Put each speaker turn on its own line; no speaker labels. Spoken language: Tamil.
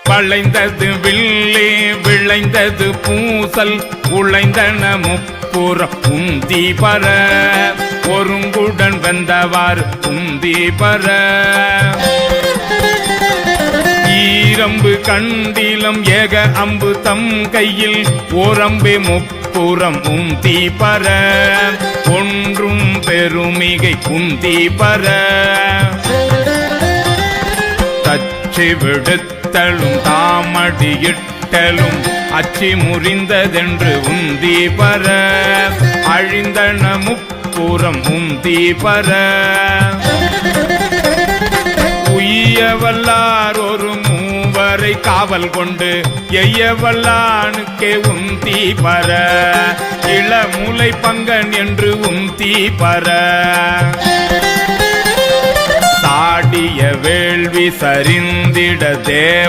வளைந்தது வில்லே விளைந்தது பூசல் உழைந்தன முப்புறம் உந்தி பர ஒருங்குடன் வெந்தவாறு உந்தி பர ஈரம்பு கண்டிலம் ஏக அம்பு தம் கையில் ஓரம்பே முப்புறம் உந்தி பர ஒன்றும் பெருமிகை உந்தி பர தச்சு விடுத்தலும் தாமடியிட்டலும் அச்சி முறிந்ததென்று உந்தி பர அழிந்தன முப்புறம் உந்தி பர உய்ய வல்லார் ஒரு மூவரை காவல் கொண்டு எய்ய வல்லானுக்கே உந்தி பர இளமுலை பங்கன் என்று உந்தி பர சாடிய வேள்வி சரிந்திட தேவ